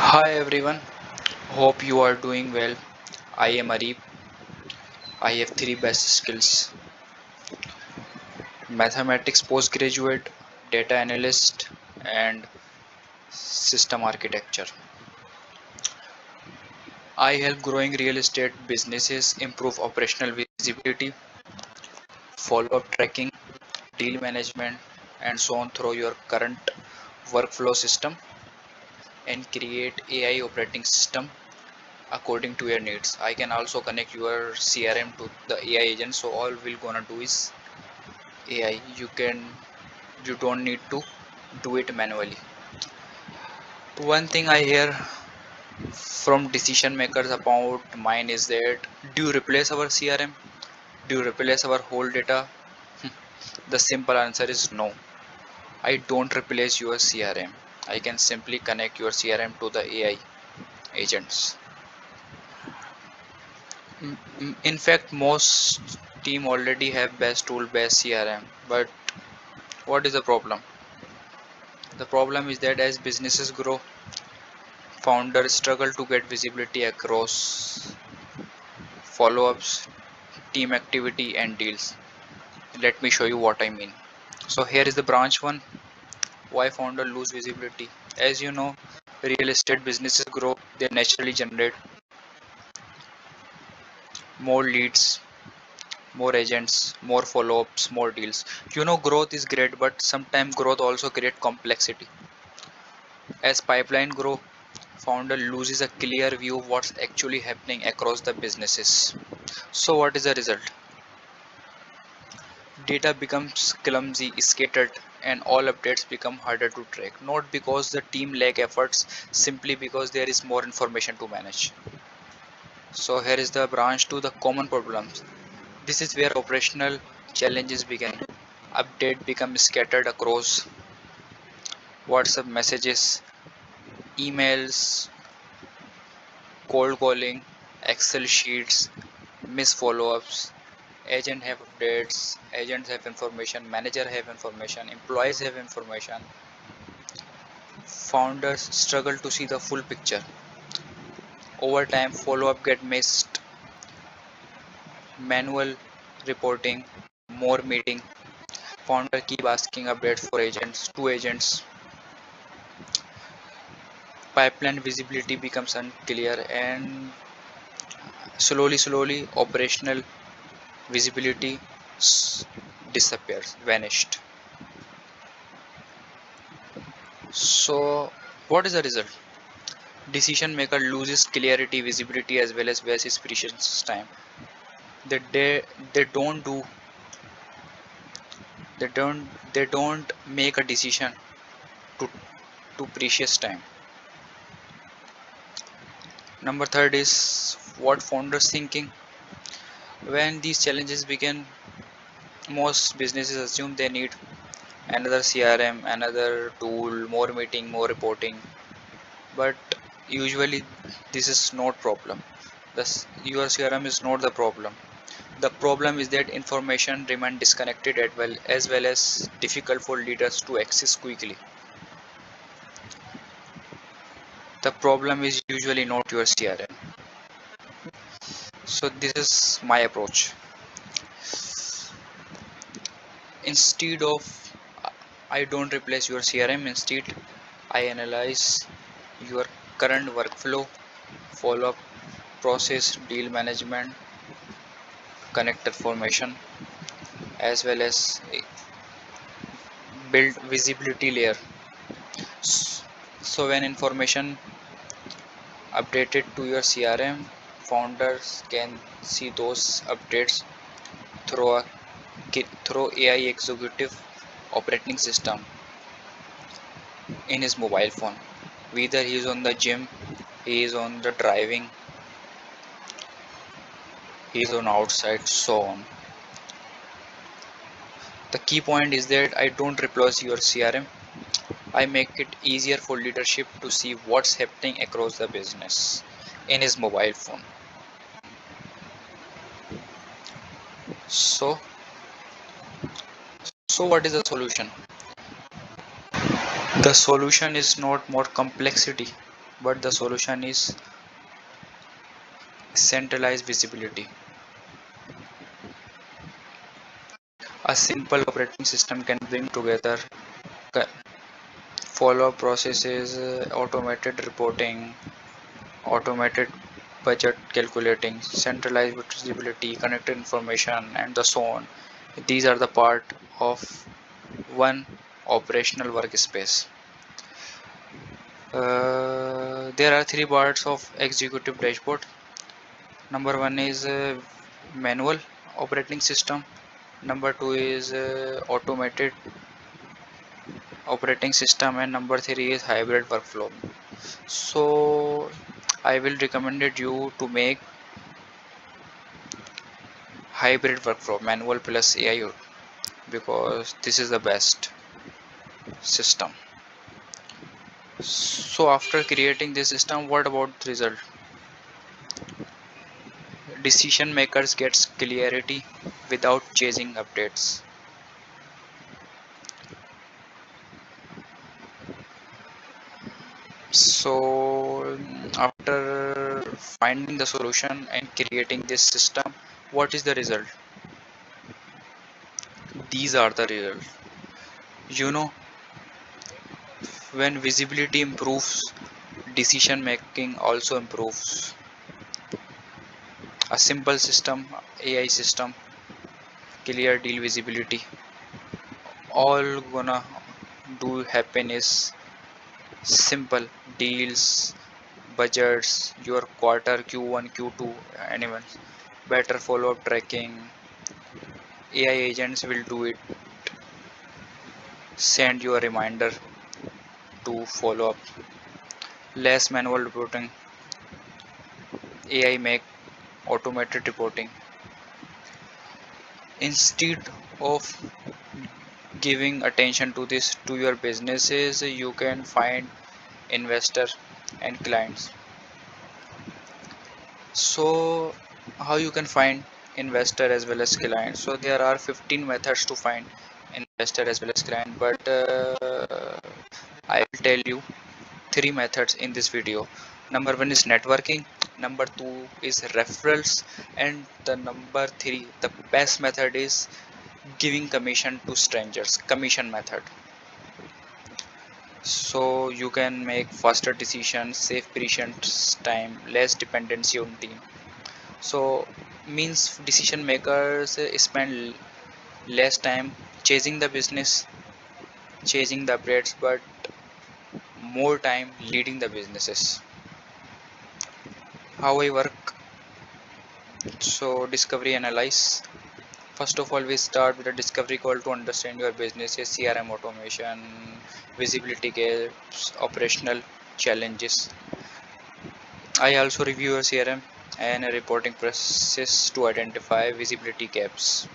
Hi everyone, hope you are doing well. I am Arif. I have three best skills: mathematics postgraduate, data analyst, and system architecture. I help growing real estate businesses improve operational visibility, follow up tracking, deal management, and so on through your current workflow system and create AI operating system according to your needs. I can also connect your CRM to the AI agent, so all we're gonna do is AI. You don't need to do it manually. One thing I hear from decision makers about mine is that, do you replace our CRM? Do you replace our whole data? The simple answer is no. I don't replace your CRM. I can simply connect your CRM to the AI agents. In fact, most team already have best tool based CRM. But what is the problem? The problem is that as businesses grow, founders struggle to get visibility across follow-ups, team activity and deals. Let me show you what I mean. So here is the branch one. Why founder lose visibility? As you know, real estate businesses grow, they naturally generate more leads, more agents, more follow-ups, more deals. Growth is great, but sometimes growth also create complexity. As pipeline grow, founder loses a clear view of what's actually happening across the businesses. So what is the result? Data becomes clumsy, scattered, and all updates become harder to track. Not because the team lack efforts, simply because there is more information to manage. So here is the branch to the common problems. This is where operational challenges begin. Update become scattered across WhatsApp messages, emails, cold calling, Excel sheets, miss follow-ups. Agent have updates, agents have information, manager have information, employees have information. Founders struggle to see the full picture. Over time, follow-up get missed, manual reporting, more meeting. Founder keep asking updates for agents, to agents. Pipeline visibility becomes unclear, and slowly, operational visibility disappears, vanished. So, what is the result? Decision maker loses clarity, visibility, as well as wastes precious time. They, they, they don't do they don't make a decision to precious time. Number third is what founders thinking. When these challenges begin, most businesses assume they need another CRM, another tool, more meeting, more reporting. But usually this is not problem. Your CRM is not the problem. The problem is that information remain disconnected as well as difficult for leaders to access quickly. The problem is usually not your CRM. So this is my approach. Instead of I don't replace your CRM, instead I analyze your current workflow, follow up process, deal management, connector formation, as well as build visibility layer. So when information updated to your CRM, founders can see those updates through a through AI executive operating system in his mobile phone. Whether he is on the gym, he is on the driving, he is on outside, so on. The key point is that I don't replace your CRM. I make it easier for leadership to see what's happening across the business in his mobile phone. So, so what is the solution? The solution is not more complexity. but the solution is centralized visibility. A simple operating system can bring together follow-up processes, automated reporting, automated budget calculating, centralized visibility, connected information, and the so on. These are the part of one operational workspace. There are three parts of executive dashboard. Number one is manual operating system. Number two is automated operating system, and number three is hybrid workflow. So I will recommend you to make hybrid workflow, manual plus AI, because this is the best system. So after creating this system, what about the result? Decision makers gets clarity without chasing updates. So after finding the solution and creating this system, what is the result? These are the results. You know, when visibility improves, decision making also improves. A simple system, AI system, clear deal visibility, all gonna do happen is simple deals, budgets, your quarter Q1, Q2, anyone. Better follow up tracking. AI agents will do it. Send you a reminder to follow up. Less manual reporting. AI make automated reporting. Instead of giving attention to this to your businesses, you can find investor and clients. So how you can find investor as well as client? So there are 15 methods to find investor as well as client, but I will tell you three methods in this video. Number one is networking, number two is referrals, and the number three, the best method, is giving commission to strangers, commission method. So you can make faster decisions, save patients time, less dependency on team. So means decision makers spend less time chasing the business, chasing the updates, but more time leading the businesses. How I work? So discovery analyze. First of all, we start with a discovery call to understand your business's CRM automation, visibility gaps, operational challenges. I also review your CRM and a reporting process to identify visibility gaps.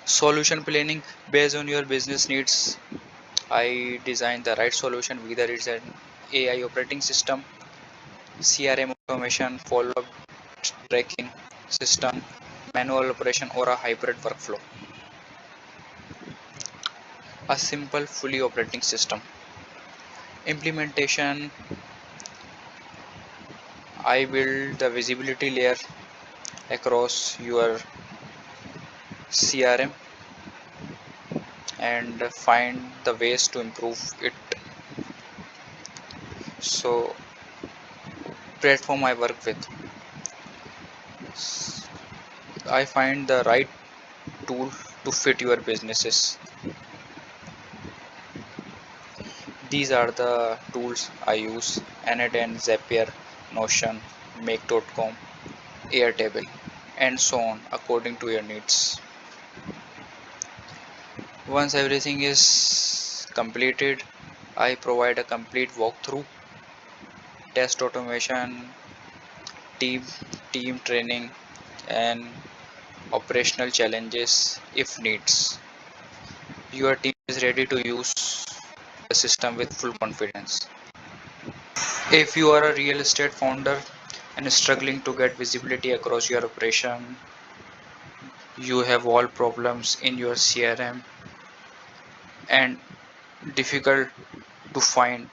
Solution planning based on your business needs. I design the right solution, whether it's an AI operating system, CRM automation, follow-up tracking system, manual operation, or a hybrid workflow. A simple, fully operating system. Implementation, I build the visibility layer across your CRM and find the ways to improve it. So, platform I work with, I find the right tool to fit your businesses. These are the tools I use: Anadin, Zapier, Notion, Make.com, Airtable, and so on according to your needs. Once everything is completed, I provide a complete walkthrough, test automation, team team training, and operational challenges if needs. Your team is ready to use the system with full confidence. If you are a real estate founder and struggling to get visibility across your operation, you have all problems in your CRM and difficult to find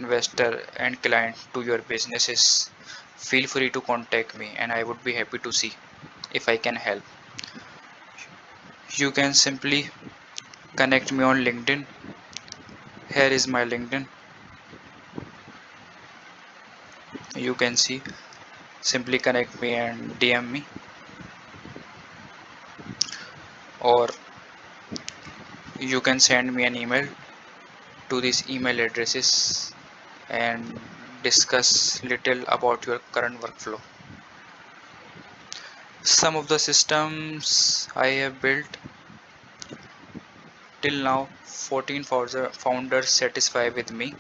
investor and client to your businesses, feel free to contact me and I would be happy to see if I can help. You can simply connect me on LinkedIn. Here is my LinkedIn. You can see, simply connect me and DM me, or you can send me an email to these email addresses and discuss little about your current workflow. Some of the systems I have built till now, 14 founders satisfy with me.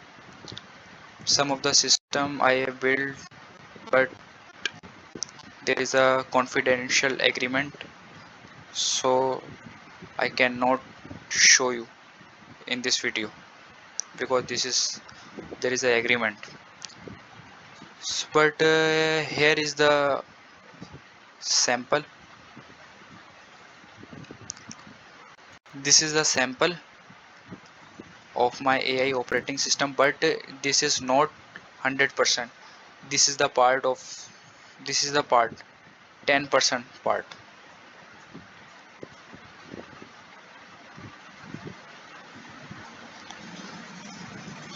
Some of the system I have built, but there is a confidential agreement, so I cannot show you in this video because this is there is a agreement. But here is the sample. This is the sample of my AI operating system, but this is not 100%. This is the part of this is the part 10% part.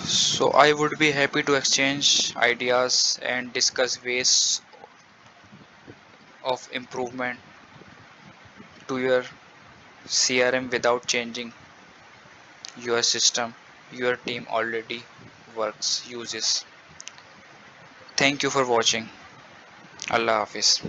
So I would be happy to exchange ideas and discuss ways of improvement to your CRM without changing your system your team already works uses. Thank you for watching. Allah Hafiz.